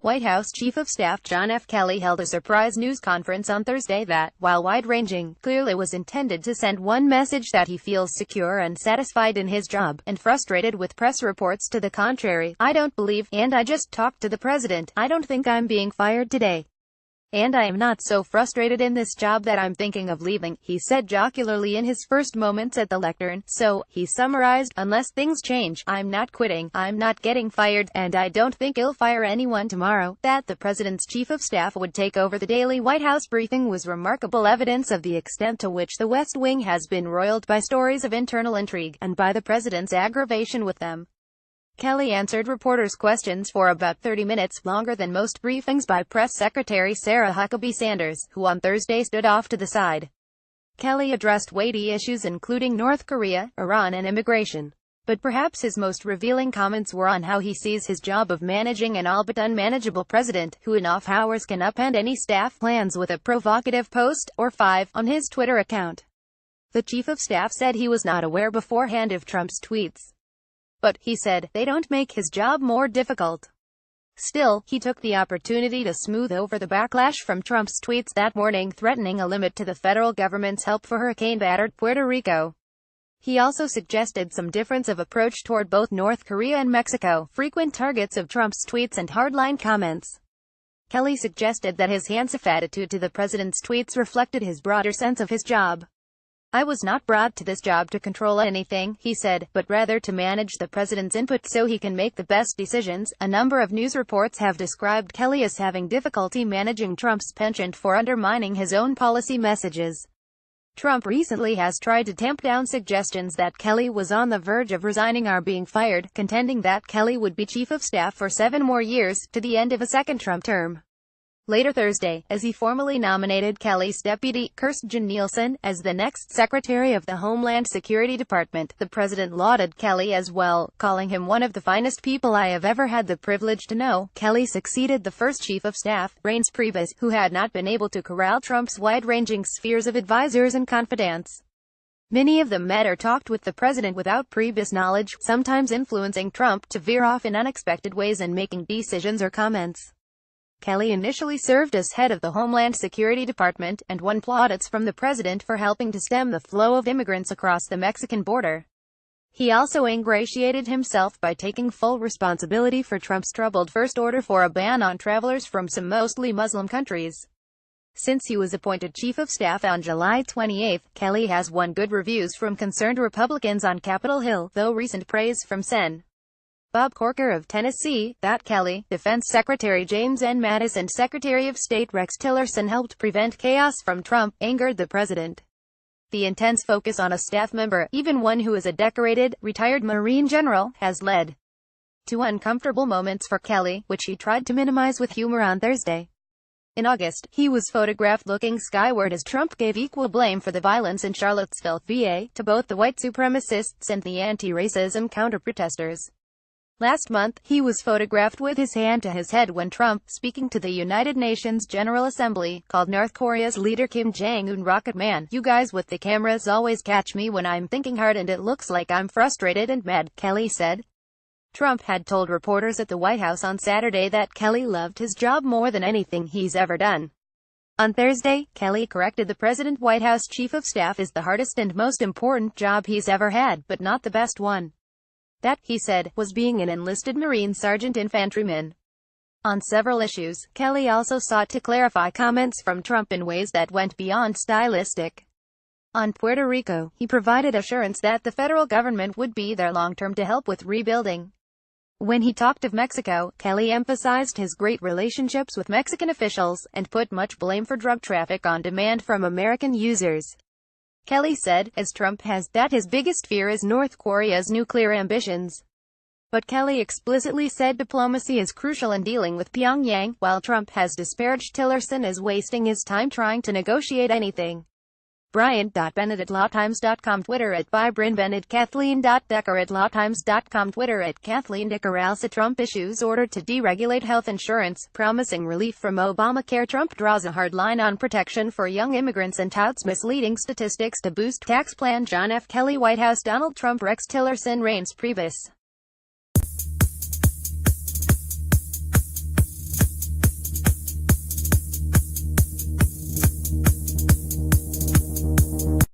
White House Chief of Staff John F. Kelly held a surprise news conference on Thursday that, while wide-ranging, clearly was intended to send one message that he feels secure and satisfied in his job, and frustrated with press reports to the contrary. "I don't believe, and I just talked to the president, I don't think I'm being fired today. And I am not so frustrated in this job that I'm thinking of leaving," he said jocularly in his first moments at the lectern. "So," he summarized, "unless things change, I'm not quitting, I'm not getting fired, and I don't think he'll fire anyone tomorrow." That the president's chief of staff would take over the daily White House briefing was remarkable evidence of the extent to which the West Wing has been roiled by stories of internal intrigue, and by the president's aggravation with them. Kelly answered reporters' questions for about 30 minutes, longer than most briefings by Press Secretary Sarah Huckabee Sanders, who on Thursday stood off to the side. Kelly addressed weighty issues including North Korea, Iran and immigration. But perhaps his most revealing comments were on how he sees his job of managing an all but unmanageable president, who in off hours can upend any staff plans with a provocative post, or 5, on his Twitter account. The chief of staff said he was not aware beforehand of Trump's tweets. But, he said, they don't make his job more difficult. Still, he took the opportunity to smooth over the backlash from Trump's tweets that morning threatening a limit to the federal government's help for hurricane-battered Puerto Rico. He also suggested some difference of approach toward both North Korea and Mexico, frequent targets of Trump's tweets and hardline comments. Kelly suggested that his hands-off attitude to the president's tweets reflected his broader sense of his job. "I was not brought to this job to control anything," he said, "but rather to manage the president's input so he can make the best decisions." A number of news reports have described Kelly as having difficulty managing Trump's penchant for undermining his own policy messages. Trump recently has tried to tamp down suggestions that Kelly was on the verge of resigning or being fired, contending that Kelly would be chief of staff for 7 more years, to the end of a second Trump term. Later Thursday, as he formally nominated Kelly's deputy, Kirstjen Nielsen, as the next Secretary of the Homeland Security Department, the president lauded Kelly as well, calling him "one of the finest people I have ever had the privilege to know." Kelly succeeded the first chief of staff, Reince Priebus, who had not been able to corral Trump's wide-ranging spheres of advisors and confidants. Many of them met or talked with the president without Priebus' knowledge, sometimes influencing Trump to veer off in unexpected ways and making decisions or comments. Kelly initially served as head of the Homeland Security Department, and won plaudits from the president for helping to stem the flow of immigrants across the Mexican border. He also ingratiated himself by taking full responsibility for Trump's troubled first order for a ban on travelers from some mostly Muslim countries. Since he was appointed chief of staff on July 28, Kelly has won good reviews from concerned Republicans on Capitol Hill, though recent praise from Sen. Bob Corker of Tennessee, that Kelly, Defense Secretary James N. Mattis and Secretary of State Rex Tillerson helped prevent chaos from Trump, angered the president. The intense focus on a staff member, even one who is a decorated, retired Marine general, has led to uncomfortable moments for Kelly, which he tried to minimize with humor on Thursday. In August, he was photographed looking skyward as Trump gave equal blame for the violence in Charlottesville, VA, to both the white supremacists and the anti-racism counter-protesters. Last month, he was photographed with his hand to his head when Trump, speaking to the United Nations General Assembly, called North Korea's leader Kim Jong-un "Rocket Man." "You guys with the cameras always catch me when I'm thinking hard and it looks like I'm frustrated and mad," Kelly said. Trump had told reporters at the White House on Saturday that Kelly loved his job more than anything he's ever done. On Thursday, Kelly corrected the president. White House chief of staff is the hardest and most important job he's ever had, but not the best one. That, he said, was being an enlisted Marine sergeant infantryman. On several issues, Kelly also sought to clarify comments from Trump in ways that went beyond stylistic. On Puerto Rico, he provided assurance that the federal government would be there long-term to help with rebuilding. When he talked of Mexico, Kelly emphasized his great relationships with Mexican officials, and put much blame for drug traffic on demand from American users. Kelly said, as Trump has, that his biggest fear is North Korea's nuclear ambitions. But Kelly explicitly said diplomacy is crucial in dealing with Pyongyang, while Trump has disparaged Tillerson as wasting his time trying to negotiate anything. Brian.Bennett@LawTimes.com, Twitter @ByBrinBennett, Kathleen.Decker@LawTimes.com, Twitter @KathleenDecker. Also, Trump issues order to deregulate health insurance, promising relief from Obamacare. Trump draws a hard line on protection for young immigrants and touts misleading statistics to boost tax plan. John F. Kelly, White House. Donald Trump, Rex Tillerson, Reince Priebus.